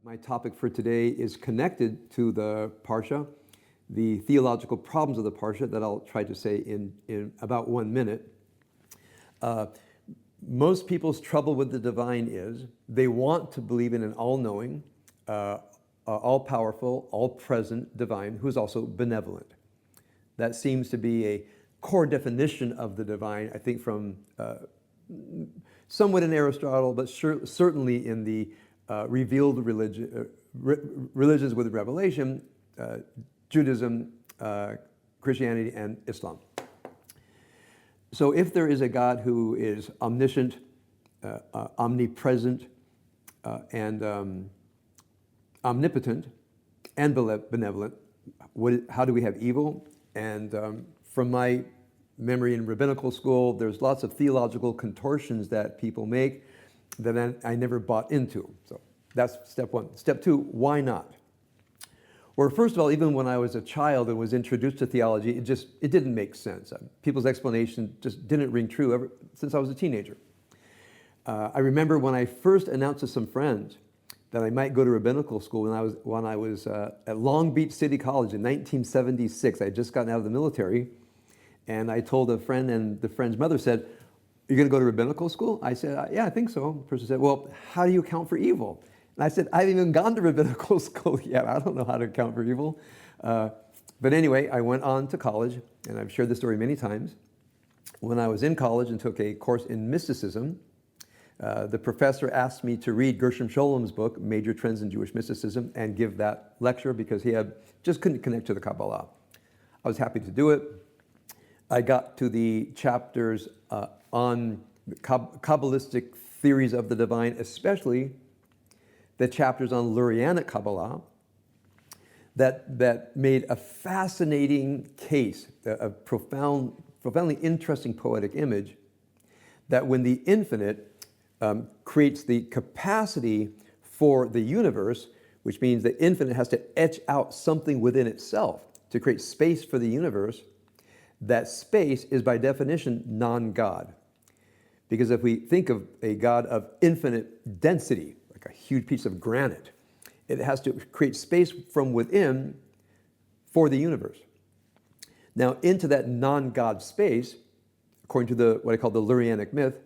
My topic for today is connected to the Parsha, the theological problems of the Parsha that I'll try to say in about 1 minute. Most people's trouble with the divine is they want to believe in an all-knowing, all-powerful, all-present divine who's also benevolent. That seems to be a core definition of the divine, I think from somewhat in Aristotle, but certainly in the revealed religions with revelation, Judaism, Christianity, and Islam. So if there is a God who is omniscient, omnipresent, and omnipotent, and benevolent, how do we have evil? And from my memory in rabbinical school, there's lots of theological contortions that people make that I never bought into. So that's step one. Step two, why not? Well, first of all, even when I was a child and was introduced to theology, it didn't make sense. People's explanation just didn't ring true ever since I was a teenager. I remember when I first announced to some friends that I might go to rabbinical school when I was at Long Beach City College in 1976. I had just gotten out of the military, and I told a friend, and the friend's mother said, "You're going to go to rabbinical school?" I said, "Yeah, I think so." The person said, "Well, how do you account for evil?" And I said, "I haven't even gone to rabbinical school yet. I don't know how to account for evil." But anyway, I went on to college, and I've shared this story many times. When I was in college and took a course in mysticism, the professor asked me to read Gershom Scholem's book, Major Trends in Jewish Mysticism, and give that lecture because he just couldn't connect to the Kabbalah. I was happy to do it. I got to the chapters on Kabbalistic theories of the divine, especially the chapters on Lurianic Kabbalah, that made a fascinating case, a profoundly interesting poetic image, that when the infinite creates the capacity for the universe, which means the infinite has to etch out something within itself to create space for the universe, that space is by definition non-God. Because if we think of a God of infinite density, like a huge piece of granite, it has to create space from within for the universe. Now, into that non-God space, according to what I call the Lurianic myth,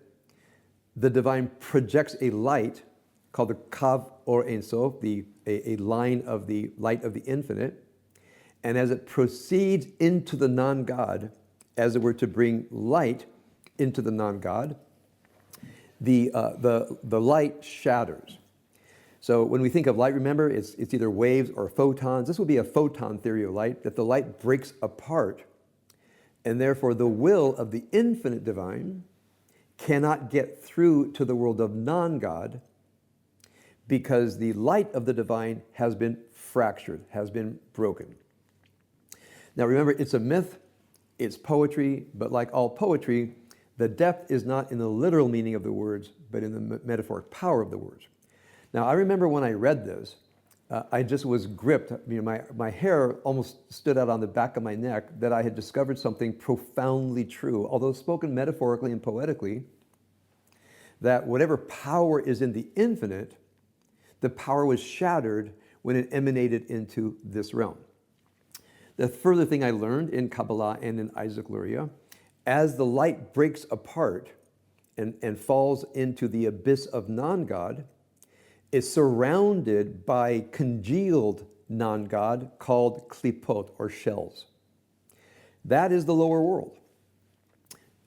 the divine projects a light called the Kav or Ein Sof, a line of the light of the infinite. And as it proceeds into the non-God, as it were to bring light into the non-God, the light shatters. So when we think of light, remember, it's either waves or photons. This would be a photon theory of light, that the light breaks apart, and therefore the will of the infinite divine cannot get through to the world of non-God because the light of the divine has been fractured, has been broken. Now remember, it's a myth, it's poetry, but like all poetry, the depth is not in the literal meaning of the words, but in the metaphoric power of the words. Now I remember when I read this, I just was gripped. My hair almost stood out on the back of my neck that I had discovered something profoundly true, although spoken metaphorically and poetically, that whatever power is in the infinite, the power was shattered when it emanated into this realm. The further thing I learned in Kabbalah and in Isaac Luria, as the light breaks apart and falls into the abyss of non-God, is surrounded by congealed non-God called klipot, or shells. That is the lower world.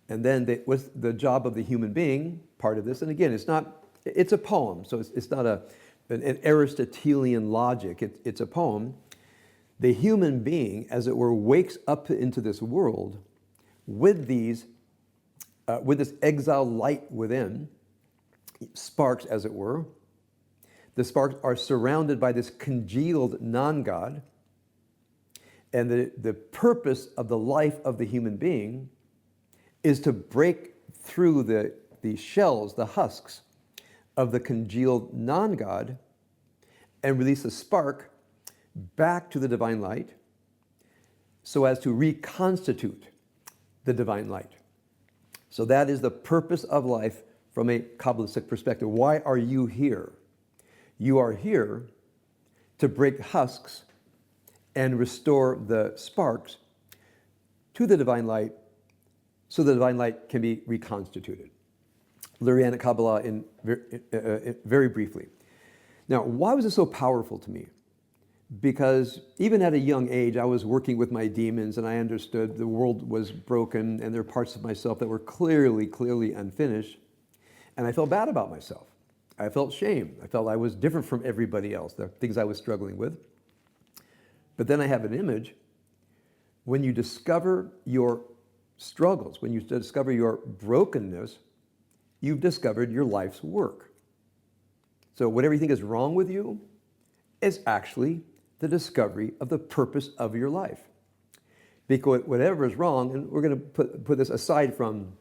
And then with the job of the human being, part of this, and again, it's a poem, so it's not an Aristotelian logic, it's a poem. The human being, as it were, wakes up into this world with this exile light within, sparks, as it were. The sparks are surrounded by this congealed non-God, and the purpose of the life of the human being is to break through the shells, the husks of the congealed non-God, and release a spark back to the divine light so as to reconstitute the divine light. So that is the purpose of life from a Kabbalistic perspective. Why are you here? You are here to break husks and restore the sparks to the divine light so the divine light can be reconstituted. Lurianic Kabbalah very briefly. Now, why was it so powerful to me? Because even at a young age, I was working with my demons, and I understood the world was broken and there were parts of myself that were clearly unfinished. And I felt bad about myself. I felt shame. I felt I was different from everybody else, the things I was struggling with. But then I have an image. When you discover your struggles, when you discover your brokenness, you've discovered your life's work. So whatever you think is wrong with you is actually the discovery of the purpose of your life. Because whatever is wrong, and we're going to put this aside from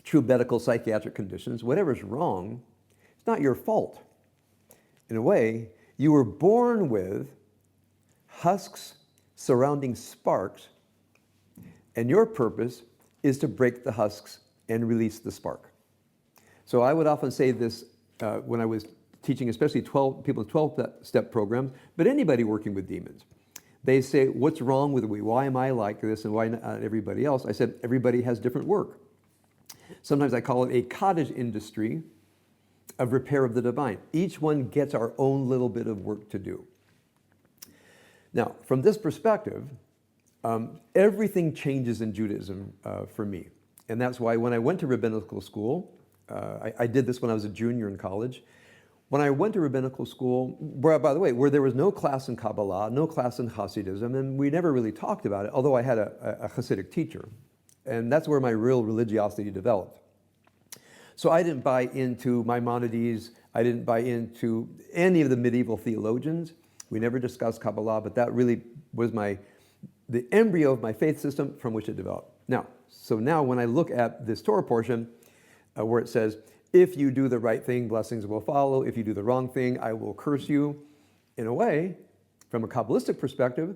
true medical psychiatric conditions, whatever is wrong, it's not your fault. In a way, you were born with husks surrounding sparks, and your purpose is to break the husks and release the spark. So I would often say this when I was teaching, especially people in 12-step programs, but anybody working with demons. They say, what's wrong with me? Why am I like this and why not everybody else? I said, everybody has different work. Sometimes I call it a cottage industry of repair of the divine. Each one gets our own little bit of work to do. Now, from this perspective, everything changes in Judaism for me. And that's why when I went to rabbinical school, I did this when I was a junior in college. When I went to rabbinical school, where, by the way, where there was no class in Kabbalah, no class in Hasidism, and we never really talked about it, although I had a Hasidic teacher. And that's where my real religiosity developed. So I didn't buy into Maimonides. I didn't buy into any of the medieval theologians. We never discussed Kabbalah, but that really was the embryo of my faith system from which it developed. Now when I look at this Torah portion where it says, if you do the right thing, blessings will follow. If you do the wrong thing, I will curse you. In a way, from a Kabbalistic perspective,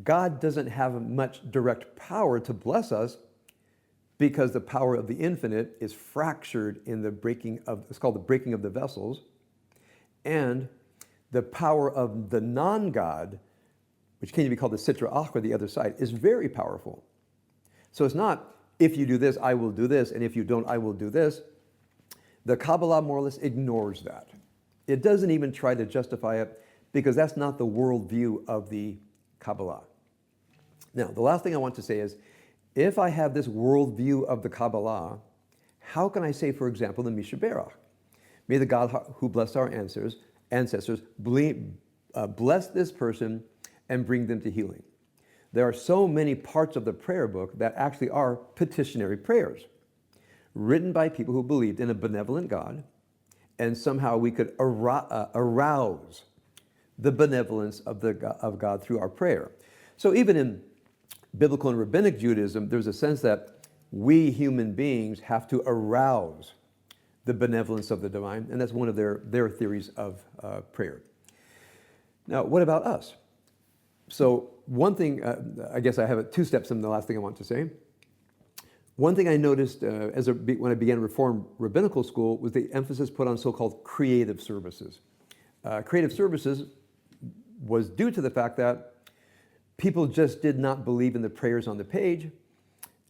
God doesn't have much direct power to bless us because the power of the infinite is fractured in the breaking of, it's called the breaking of the vessels, and the power of the non-God, which can be called the Sitra Achra, the other side, is very powerful. So it's not, if you do this, I will do this, and if you don't, I will do this. The Kabbalah more or less ignores that. It doesn't even try to justify it because that's not the worldview of the Kabbalah. Now, the last thing I want to say is, if I have this worldview of the Kabbalah, how can I say, for example, the Mishaberach? May the God who blessed our ancestors bless this person and bring them to healing. There are so many parts of the prayer book that actually are petitionary prayers, written by people who believed in a benevolent God, and somehow we could arouse the benevolence of God through our prayer. So even in biblical and rabbinic Judaism, there's a sense that we human beings have to arouse the benevolence of the divine, and that's one of their theories of prayer. Now, what about us? So one thing, I guess I have two steps in the last thing I want to say. One thing I noticed when I began Reform Rabbinical School was the emphasis put on so-called creative services. Creative services was due to the fact that people just did not believe in the prayers on the page,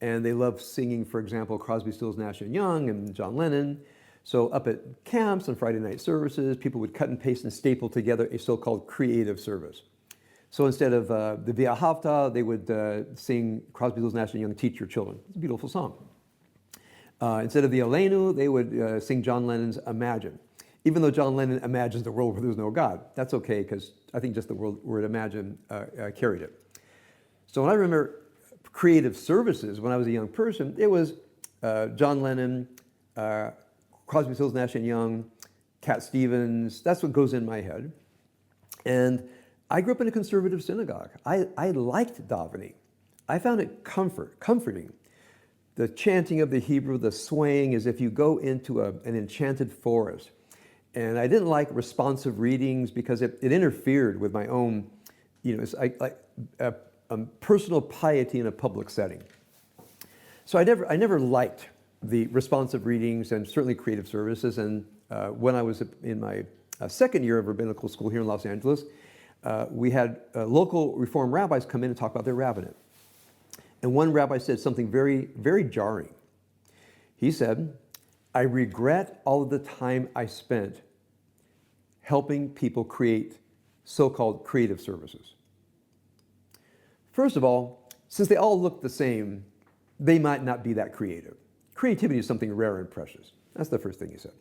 and they loved singing, for example, Crosby, Stills, Nash & Young and John Lennon. So up at camps and Friday night services, people would cut and paste and staple together a so-called creative service. So instead of the Via Havta, they would sing Crosby, Stills, Nash & Young, Teach Your Children. It's a beautiful song. Instead of the Aleinu, they would sing John Lennon's Imagine. Even though John Lennon imagines a world where there's no God. That's okay, because I think just the word imagine carried it. So when I remember creative services when I was a young person, it was John Lennon, Crosby, Stills, Nash & Young, Cat Stevens. That's what goes in my head. And I grew up in a conservative synagogue. I liked davening. I found it comforting. The chanting of the Hebrew, the swaying, as if you go into an enchanted forest. And I didn't like responsive readings because it interfered with my own, personal piety in a public setting. So I never liked the responsive readings and certainly creative services. And when I was in my second year of rabbinical school here in Los Angeles, we had local Reform rabbis come in and talk about their rabbinate. And one rabbi said something very, very jarring. He said, "I regret all of the time I spent helping people create so-called creative services." First of all, since they all look the same, they might not be that creative. Creativity is something rare and precious. That's the first thing he said.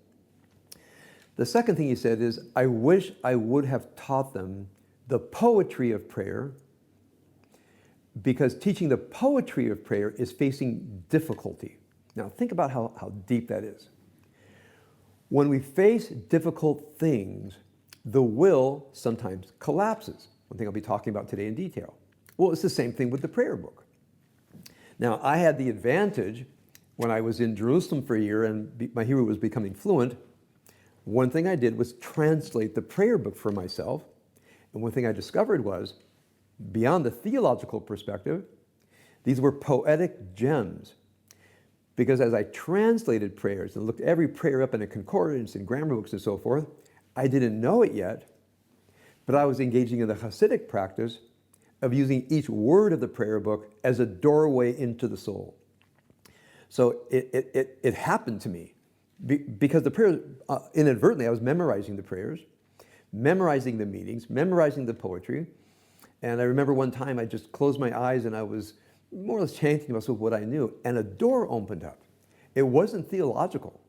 The second thing he said is, "I wish I would have taught them the poetry of prayer, because teaching the poetry of prayer is facing difficulty." Now, think about how deep that is. When we face difficult things, the will sometimes collapses. One thing I'll be talking about today in detail. Well, it's the same thing with the prayer book. Now, I had the advantage when I was in Jerusalem for a year and my Hebrew was becoming fluent. One thing I did was translate the prayer book for myself. And one thing I discovered was, beyond the theological perspective, these were poetic gems. Because as I translated prayers and looked every prayer up in a concordance and grammar books and so forth, I didn't know it yet, but I was engaging in the Hasidic practice of using each word of the prayer book as a doorway into the soul. So it happened to me because the prayers, inadvertently, I was memorizing the prayers, memorizing the meanings, memorizing the poetry. And I remember one time I just closed my eyes and I was more or less chanting about what I knew, and a door opened up. It wasn't theological.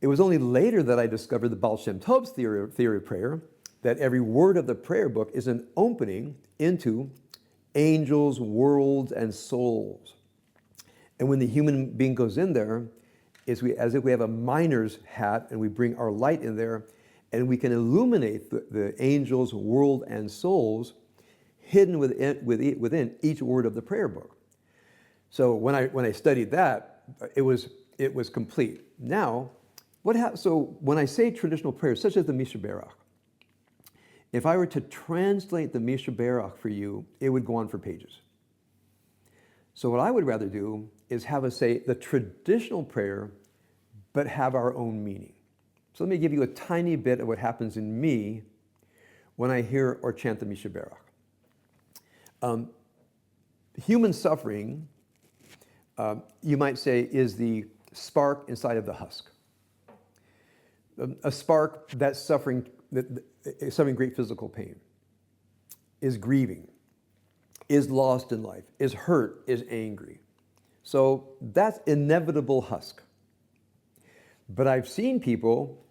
It was only later that I discovered the Baal Shem Tov's theory of prayer, that every word of the prayer book is an opening into angels, worlds, and souls. And when the human being goes in there, it's as if we have a miner's hat and we bring our light in there, and we can illuminate the angels, world, and souls hidden within each word of the prayer book. So when I studied that, it was complete. Now, so when I say traditional prayers, such as the Misha Berach, if I were to translate the Misha Berach for you, it would go on for pages. So what I would rather do is have us say the traditional prayer, but have our own meaning. So let me give you a tiny bit of what happens in me when I hear or chant the Misha Berach. Human suffering, you might say, is the spark inside of the husk. A spark that's suffering great physical pain, is grieving, is lost in life, is hurt, is angry. So that's inevitable husk. But I've seen people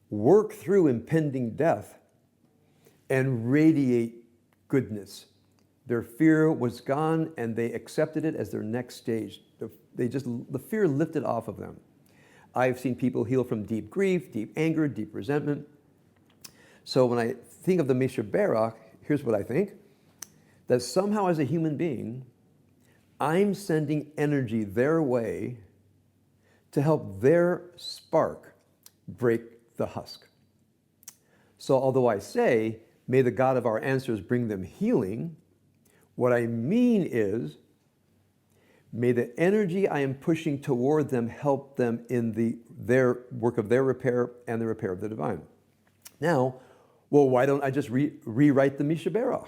work through impending death and radiate goodness. Their fear was gone and they accepted it as their next stage. The fear lifted off of them. I've seen people heal from deep grief, deep anger, deep resentment. So when I think of the Misha Berach, here's what I think. That somehow as a human being, I'm sending energy their way to help their spark break the husk. So although I say, may the God of our answers bring them healing, what I mean is, may the energy I am pushing toward them help them in their work of their repair and the repair of the divine. Now, well, why don't I just rewrite the Misha Berach?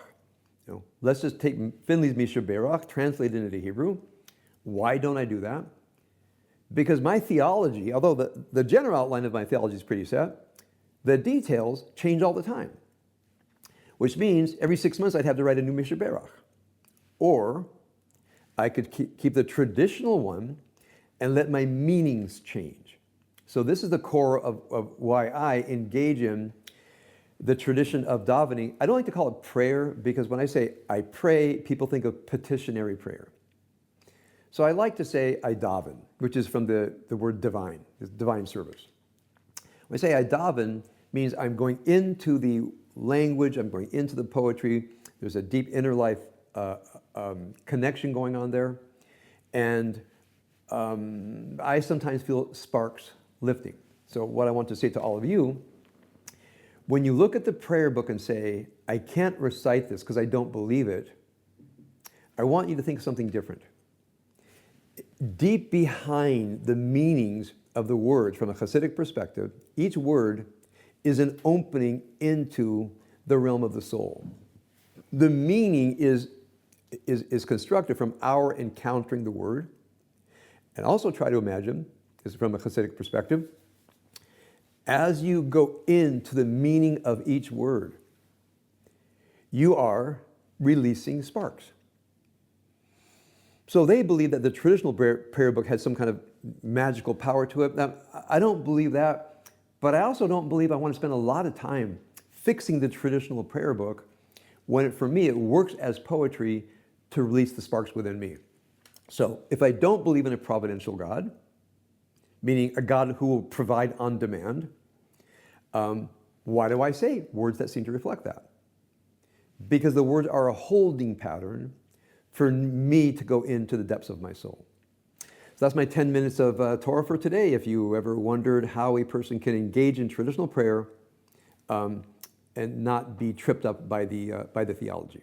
Let's just take Finley's Misha Berach, translate it into Hebrew. Why don't I do that? Because my theology, although the general outline of my theology is pretty set, the details change all the time. Which means every 6 months I'd have to write a new Misha Berach. Or I could keep the traditional one and let my meanings change. So this is the core of why I engage in the tradition of davening. I don't like to call it prayer because when I say I pray, people think of petitionary prayer. So I like to say I daven, which is from the word divine, divine service. When I say I daven, means I'm going into the language, I'm going into the poetry. There's a deep inner life connection going on there. And I sometimes feel sparks lifting. So what I want to say to all of you, when you look at the prayer book and say, I can't recite this because I don't believe it, I want you to think something different. Deep behind the meanings of the words from a Hasidic perspective, each word is an opening into the realm of the soul. The meaning is constructed from our encountering the word. And also try to imagine, this is from a Hasidic perspective, as you go into the meaning of each word, you are releasing sparks. So they believe that the traditional prayer book has some kind of magical power to it. Now, I don't believe that, but I also don't believe I want to spend a lot of time fixing the traditional prayer book when, for me, it works as poetry to release the sparks within me. So if I don't believe in a providential God, meaning a God who will provide on demand, why do I say words that seem to reflect that? Because the words are a holding pattern for me to go into the depths of my soul. So that's my 10 minutes of Torah for today. If you ever wondered how a person can engage in traditional prayer and not be tripped up by the theology.